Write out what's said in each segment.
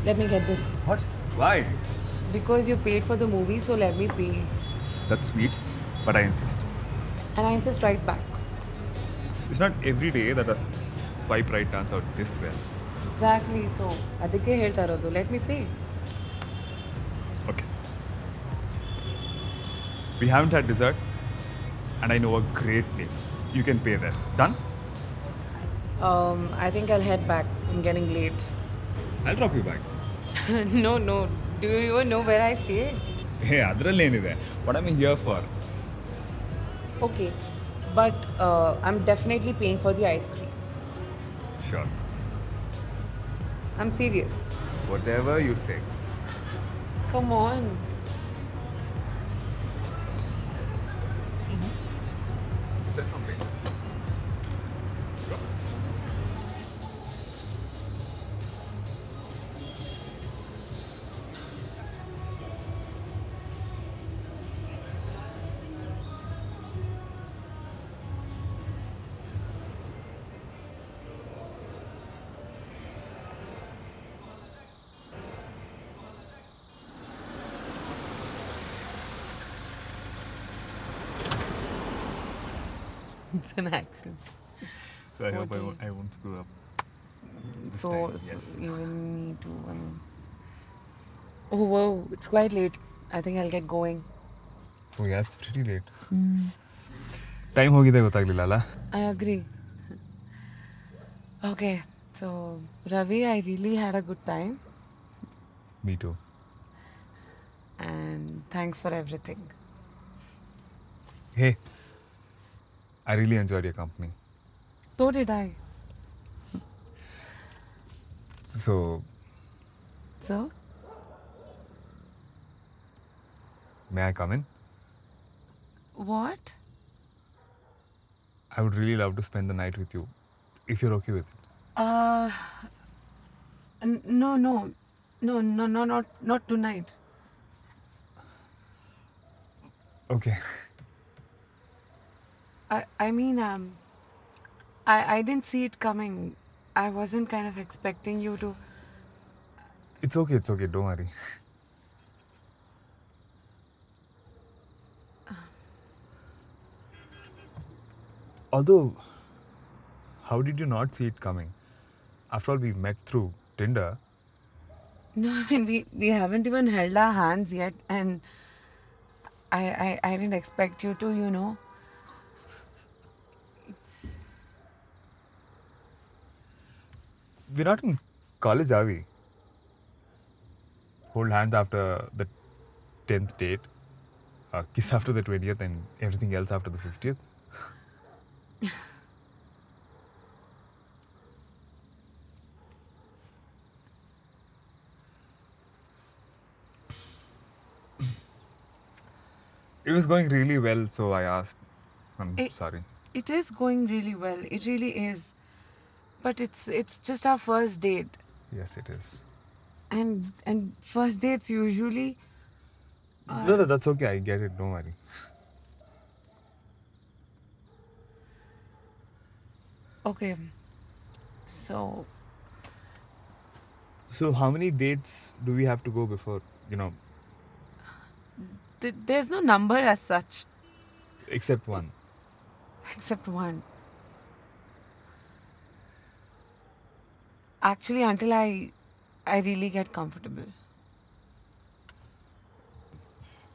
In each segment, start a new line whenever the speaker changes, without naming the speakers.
Let me get this.
What? Why?
Because you paid for the movie, so let me pay.
That's sweet, but I insist.
And I insist right back.
It's not every day that a swipe right turns out this well.
Exactly, so ಅದಕ್ಕೆ ಹೇಳ್ತಾ ಇರೋದು. Let me pay.
Okay. We haven't had dessert, and I know a great place. You can pay there. Done?
I think I'll head back. I'm getting late.
I'll drop you back.
No. Do you even know where I stay?
Hey, adralléನಿದೆ? What am I here for?
Okay, but I'm definitely paying for the ice cream.
Sure.
I'm serious.
Whatever you say.
Come on.
Say something. Go.
It's an action.
So I hope
What do you-
I won't screw up. This
So,
time,
so
yes.
even me too. I mean, oh whoa, it's quite late. I think I'll get going.
Oh yeah, it's pretty late. Time ಹೋಗಿದೆ ಗೊತ್ತಾಗ್ಲಿಲ್ಲ ಅಲ್ಲ?
I agree. Okay, so Ravi, I really had a good time,
Me too.
and thanks for everything.
Hey, I really enjoyed your company.
So did I.
So,
So,
may I come in?
what?
I would really love to spend the night with you, if you're okay with it.
Uh, no, not tonight.
Okay.
I mean, I didn't see it coming. I wasn't kind of expecting you to.
It's okay, don't worry. Although, how did you not see it coming? After all, we met through Tinder.
No, I mean we haven't even held our hands yet, and I didn't expect you to, you know. It's
We're not in college, are we? Hold hands after the 10th date, kiss after the 20th, and everything else after the 50th. It was going really well, so I asked. I'm
It-
sorry.
it is going really well. It really is, but it's just our first date,
Yes, it is.
and first dates usually.
No, that's okay. I get it. Don't worry.
Okay, so
So, how many dates do we have to go before,
there's no number as such,
except one?
except one. Actually, until I really get comfortable.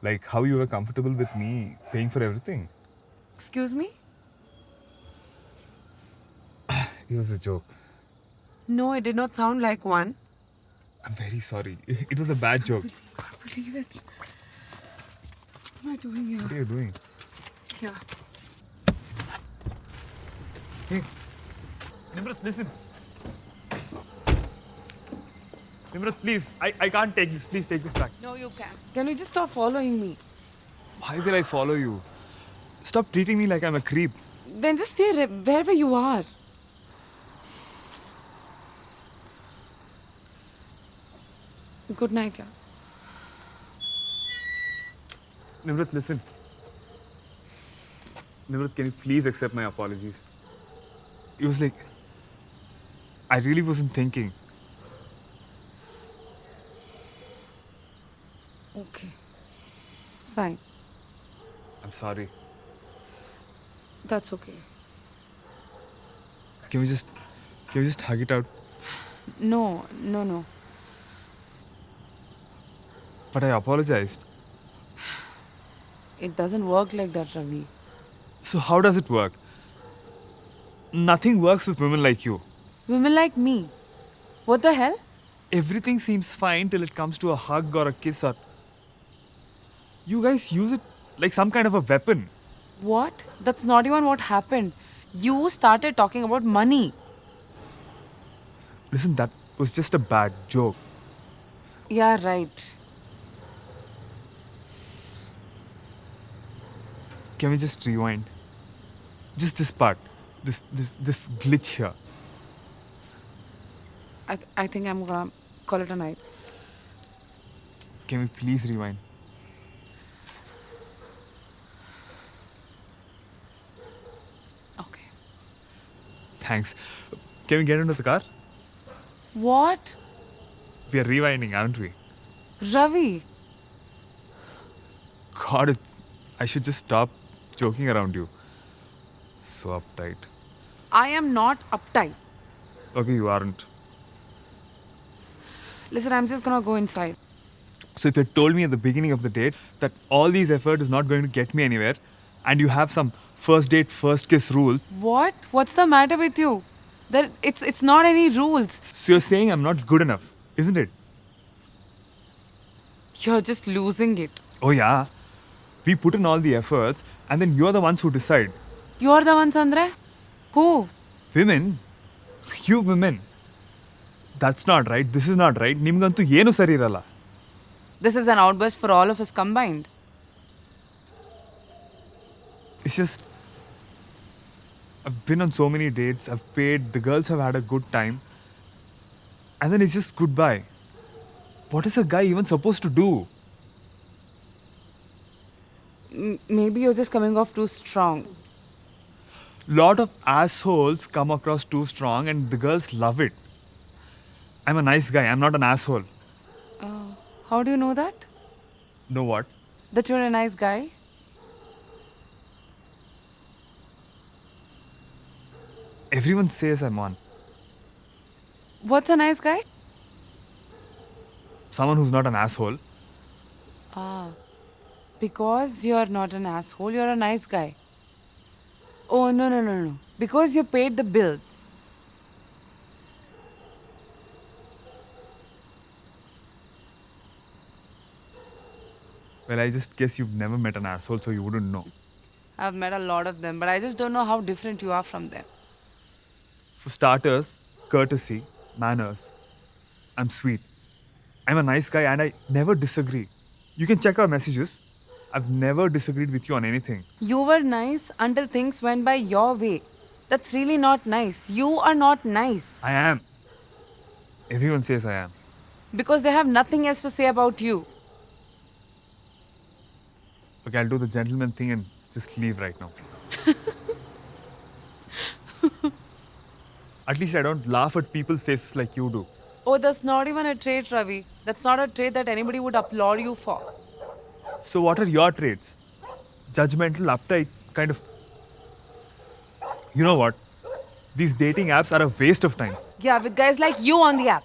Like how you were comfortable with me paying for everything?
Excuse me?
It was a joke.
No, it did not sound like one.
I'm very sorry. It was a bad joke.
Can't believe it. What am I doing here?
What are you doing?
Yeah.
Hey, Nimrat, listen. Nimrat, please. I can't take this. Please take this back.
No, you can. Can you just stop following me?
Why will I follow you? Stop treating me like I'm a creep.
Then just stay wherever you are. Good night, yeah.
Nimrat, listen. Nimrat, can you please accept my apologies? It was like, I really wasn't thinking.
Okay. Fine.
I'm sorry.
That's okay.
Can we just hug it out?
No, no, no.
But I apologized.
It doesn't work like that, Ravi.
So how does it work? Nothing works with women like you.
Women like me. What the hell?
Everything seems fine till it comes to a hug or a kiss or... You guys use it like some kind of a weapon.
What? That's not even what happened. You started talking about money.
Listen, that was just a bad joke.
Yeah, right.
Can we just rewind? Just this part. This glitch here.
I think I'm gonna call it a night.
Can we please rewind?
Okay.
Thanks. Can we get into the car?
What?
We are rewinding, aren't we?
Ravi.
God, I should just stop joking around you. So uptight.
I am not uptight.
Okay, you aren't.
Listen, I'm just gonna go inside.
So if you had told me at the beginning of the date that all these effort is not going to get me anywhere, and you have some first date, first kiss rule,
What? What's the matter with you? It's not any rules.
so you're saying I'm not good enough, isn't it?
You're just losing it.
Oh yeah. We put in all the efforts, and then you're the ones who decide.
You're the one, Sandra? Who?
Women? You women. That's not right. This is not right. ನಿಮ್ಗಂತೂ ಏನು ಸರಿ ಇರಲ್ಲ.
This is an outburst for all of us combined.
It's just I've been on so many dates, I've paid, the girls have had a good time, and then it's just goodbye. What is a guy even supposed to do?
Maybe you're just coming off too strong.
Lot of assholes come across too strong and the girls love it. I'm a nice guy, I'm not an asshole.
How do you know that?
Know what?
That you're a nice guy?
Everyone says I'm one.
What's a nice guy?
Someone who's not an asshole.
Because you're not an asshole, you're a nice guy. Oh, no, no, no, no. Because you paid the bills.
Well, I just guess you've never met an asshole, so you wouldn't know.
I've met a lot of them, but I just don't know how different you are from them.
For starters, courtesy, manners. I'm sweet. I'm a nice guy and I never disagree. You can check our messages. I've never disagreed with you on anything.
You were nice until things went by your way. That's really not nice. You are not nice.
I am. Everyone says I am.
Because they have nothing else to say about you.
Okay, I'll do the gentleman thing and just leave right now. At least I don't laugh at people's faces like you do.
Oh, that's not even a trait, Ravi. That's not a trait that anybody would applaud you for.
So what are your traits? Judgmental, uptight, kind of... You know what? These dating apps are a waste of time.
Yeah, with guys like you on the app.